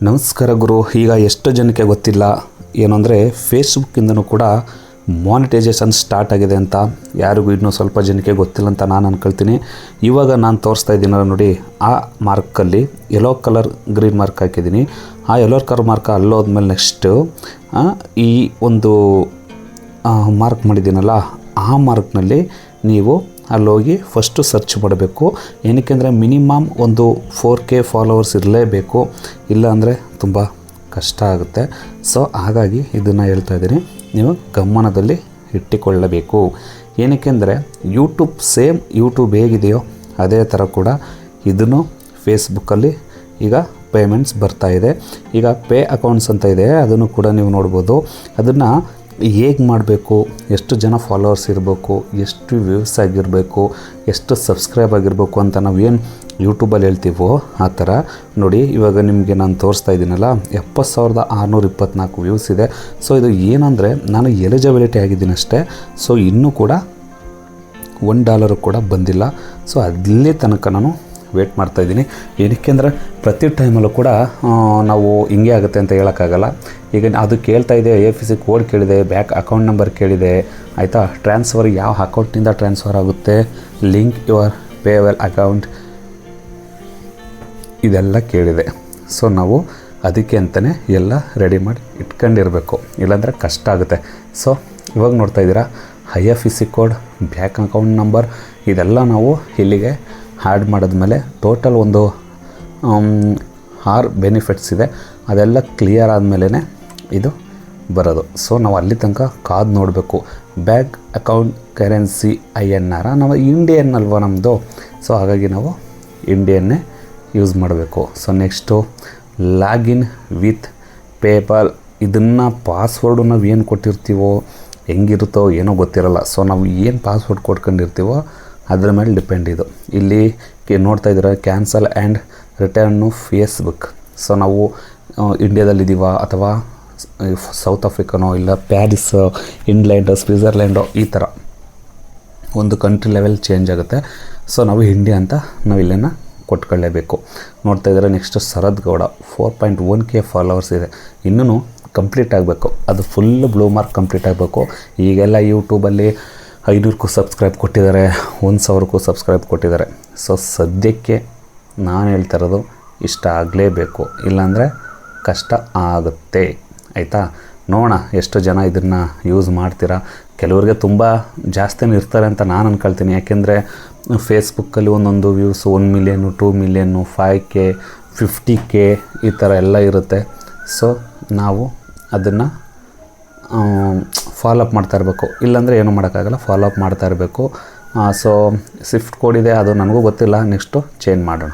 ನಮಸ್ಕಾರ ಗುರು. ಈಗ ಎಷ್ಟು ಜನಕ್ಕೆ ಗೊತ್ತಿಲ್ಲ ಏನು ಅಂದರೆ ಫೇಸ್ಬುಕ್ಕಿಂದನೂ ಕೂಡ ಮಾನಿಟೈಸೇಷನ್ ಸ್ಟಾರ್ಟ್ ಆಗಿದೆ ಅಂತ. ಯಾರಿಗೂ ಇನ್ನೂ ಸ್ವಲ್ಪ ಜನಕ್ಕೆ ಗೊತ್ತಿಲ್ಲ ಅಂತ ನಾನು ಅಂದ್ಕೊಳ್ತೀನಿ. ಇವಾಗ ನಾನು ತೋರಿಸ್ತಾ ಇದ್ದೀನಲ್ಲ ನೋಡಿ, ಆ ಮಾರ್ಕಲ್ಲಿ ಯೆಲ್ಲೋ ಕಲರ್ ಗ್ರೀನ್ ಮಾರ್ಕ್ ಹಾಕಿದ್ದೀನಿ. ಆ ಯೆಲ್ಲೋ ಕಲರ್ ಮಾರ್ಕ್ ಅಲ್ಲೋದ್ಮೇಲೆ ನೆಕ್ಸ್ಟು ಈ ಒಂದು ಮಾರ್ಕ್ ಮಾಡಿದ್ದೀನಲ್ಲ, ಆ ಮಾರ್ಕ್ನಲ್ಲಿ ನೀವು ಅಲ್ಲೋಗಿ ಫಸ್ಟು ಸರ್ಚ್ ಮಾಡಬೇಕು. ಏನಕ್ಕೆ ಅಂದರೆ ಮಿನಿಮಮ್ ಒಂದು 4K ಫಾಲೋವರ್ಸ್ ಇರಲೇಬೇಕು, ಇಲ್ಲ ಅಂದರೆ ತುಂಬ ಕಷ್ಟ ಆಗುತ್ತೆ. ಸೊ ಹಾಗಾಗಿ ಇದನ್ನು ಹೇಳ್ತಾ ಇದ್ದೀನಿ, ನೀವು ಗಮನದಲ್ಲಿ ಇಟ್ಟುಕೊಳ್ಳಬೇಕು. ಏನಕ್ಕೆ ಅಂದರೆ ಸೇಮ್ ಯೂಟ್ಯೂಬ್ ಹೇಗಿದೆಯೋ ಅದೇ ಥರ ಕೂಡ ಇದನ್ನು ಫೇಸ್ಬುಕ್ಕಲ್ಲಿ ಈಗ ಪೇಮೆಂಟ್ಸ್ ಬರ್ತಾಯಿದೆ. ಈಗ ಪೇ ಅಕೌಂಟ್ಸ್ ಅಂತ ಇದೆ, ಅದನ್ನು ಕೂಡ ನೀವು ನೋಡ್ಬೋದು. ಅದನ್ನು ಹೇಗೆ ಮಾಡಬೇಕು, ಎಷ್ಟು ಜನ ಫಾಲೋವರ್ಸ್ ಇರಬೇಕು, ಎಷ್ಟು ವ್ಯೂಸ್ ಆಗಿರಬೇಕು, ಎಷ್ಟು ಸಬ್ಸ್ಕ್ರೈಬ್ ಆಗಿರಬೇಕು ಅಂತ ನಾವೇನು ಯೂಟ್ಯೂಬಲ್ಲಿ ಹೇಳ್ತೀವೋ ಆ ಥರ ನೋಡಿ. ಇವಾಗ ನಿಮಗೆ ನಾನು ತೋರಿಸ್ತಾ ಇದ್ದೀನಲ್ಲ, 70,624 ವ್ಯೂಸ್ ಇದೆ. ಸೊ ಇದು ಏನಂದರೆ ನಾನು ಎಲಿಜಿಬಿಲಿಟಿ ಆಗಿದ್ದೀನಿ ಅಷ್ಟೇ. ಸೊ ಇನ್ನೂ ಕೂಡ $1 ಕೂಡ ಬಂದಿಲ್ಲ. ಸೊ ಅಲ್ಲಿ ತನಕ ನಾನು ವೇಟ್ ಮಾಡ್ತಾಯಿದ್ದೀನಿ. ಏನಕ್ಕೆ ಅಂದರೆ ಪ್ರತಿ ಟೈಮಲ್ಲೂ ಕೂಡ ನಾವು ಹಿಂಗೆ ಆಗುತ್ತೆ ಅಂತ ಹೇಳೋಕ್ಕಾಗಲ್ಲ. ಈಗ ಅದು ಕೇಳ್ತಾ ಇದೆ, AFC ಕೋಡ್ ಕೇಳಿದೆ, ಬ್ಯಾಕ್ ಅಕೌಂಟ್ ನಂಬರ್ ಕೇಳಿದೆ, ಆಯಿತಾ. ಟ್ರಾನ್ಸ್ಫರ್ ಯಾವ ಅಕೌಂಟ್ನಿಂದ ಟ್ರಾನ್ಸ್ಫರ್ ಆಗುತ್ತೆ, ಲಿಂಕ್ ಯುವರ್ ಪೇವೆಲ್ ಅಕೌಂಟ್, ಇದೆಲ್ಲ ಕೇಳಿದೆ. ಸೊ ನಾವು ಅದಕ್ಕೆ ಅಂತಲೇ ಎಲ್ಲ ರೆಡಿ ಮಾಡಿ ಇಟ್ಕೊಂಡಿರಬೇಕು, ಇಲ್ಲಾಂದರೆ ಕಷ್ಟ ಆಗುತ್ತೆ. ಸೊ ಇವಾಗ ನೋಡ್ತಾ ಇದ್ದೀರಾ, IFSC code, back account number, ಇದೆಲ್ಲ ನಾವು ಇಲ್ಲಿಗೆ ಆ್ಯಡ್ ಮಾಡಿದ್ಮೇಲೆ ಟೋಟಲ್ ಒಂದು 6 ಬೆನಿಫಿಟ್ಸ್ ಇದೆ. ಅದೆಲ್ಲ ಕ್ಲಿಯರ್ ಆದಮೇಲೆ ಇದು ಬರೋದು. ಸೊ ನಾವು ಅಲ್ಲಿ ತನಕ ಕಾದು ನೋಡಬೇಕು. ಬ್ಯಾಕ್ ಅಕೌಂಟ್ ಕರೆನ್ಸಿ INR, ನಾವು ಇಂಡಿಯನ್ ಅಲ್ವಾ ನಮ್ಮದು. ಸೊ ಹಾಗಾಗಿ ನಾವು ಇಂಡಿಯನ್ನೇ ಯೂಸ್ ಮಾಡಬೇಕು. So next login with PayPal. ಇದನ್ನು ಪಾಸ್ವರ್ಡು ನಾವು ಏನು ಕೊಟ್ಟಿರ್ತೀವೋ ಹೆಂಗಿರುತ್ತೋ ಏನೋ ಗೊತ್ತಿರಲ್ಲ. ಸೊ ನಾವು ಏನು ಪಾಸ್ವರ್ಡ್ ಕೊಟ್ಕೊಂಡಿರ್ತೀವೋ ಅದರ ಮೇಲೆ ಡಿಪೆಂಡ್ ಇದು. ಇಲ್ಲಿ ನೋಡ್ತಾ ಇದ್ದೀರಾ, cancel and return Facebook. So ನಾವು ಇಂಡಿಯಾದಲ್ಲಿದ್ದೀವ ಅಥವಾ ಸೌತ್ ಆಫ್ರಿಕಾನೋ, ಇಲ್ಲ ಪ್ಯಾರಿಸ್, ಇಂಗ್ಲೆಂಡ್, ಸ್ವಿಟ್ಜರ್ಲ್ಯಾಂಡೋ, ಈ ಥರ ಒಂದು ಕಂಟ್ರಿ ಲೆವೆಲ್ ಚೇಂಜ್ ಆಗುತ್ತೆ. ಸೊ ನಾವು ಇಂಡಿಯಾ ಅಂತ ನಾವು ಇಲ್ಲೇನ ಕೊಟ್ಕೊಳ್ಳೇಬೇಕು. ನೋಡ್ತಾ ಇದ್ದಾರೆ, next Sharad Gowda 4.1K followers ಇದೆ. ಇನ್ನೂ ಕಂಪ್ಲೀಟ್ ಆಗಬೇಕು, ಅದು ಫುಲ್ ಬ್ಲೂ ಮಾರ್ಕ್ ಕಂಪ್ಲೀಟ್ ಆಗಬೇಕು. ಈಗೆಲ್ಲ ಯೂಟ್ಯೂಬಲ್ಲಿ 500ಕ್ಕೂ ಸಬ್ಸ್ಕ್ರೈಬ್ ಕೊಟ್ಟಿದ್ದಾರೆ, 1,000ಕ್ಕೂ ಸಬ್ಸ್ಕ್ರೈಬ್ ಕೊಟ್ಟಿದ್ದಾರೆ. ಸೊ ಸದ್ಯಕ್ಕೆ ನಾನು ಹೇಳ್ತಾ ಇರೋದು ಇಷ್ಟ ಆಗಲೇಬೇಕು, ಇಲ್ಲಾಂದರೆ ಕಷ್ಟ ಆಗುತ್ತೆ, ಆಯಿತಾ. ನೋಡೋಣ ಎಷ್ಟು ಜನ ಇದನ್ನು ಯೂಸ್ ಮಾಡ್ತೀರಾ. ಕೆಲವರಿಗೆ ತುಂಬ ಜಾಸ್ತಿನೇ ಇರ್ತಾರೆ ಅಂತ ನಾನು ಅಂದ್ಕೊಳ್ತೀನಿ. ಯಾಕೆಂದರೆ ಫೇಸ್ಬುಕ್ಕಲ್ಲಿ ಒಂದೊಂದು views 1 million, 2 million, 5K, 50K ಈ ಥರ ಎಲ್ಲ ಇರುತ್ತೆ. ಸೊ ನಾವು ಅದನ್ನು ಫಾಲೋ ಅಪ್ ಮಾಡ್ತಾ ಇರಬೇಕು, ಇಲ್ಲಾಂದರೆ ಏನೂ ಮಾಡೋಕ್ಕಾಗಲ್ಲ, ಫಾಲೋ ಅಪ್ ಮಾಡ್ತಾ ಇರಬೇಕು. ಸೊ ಸ್ವಿಫ್ಟ್ ಕೋಡ್ ಇದೆ, ಅದು ನನಗೂ ಗೊತ್ತಿಲ್ಲ, ನೆಕ್ಸ್ಟು ಚೇಂಜ್ ಮಾಡೋಣ.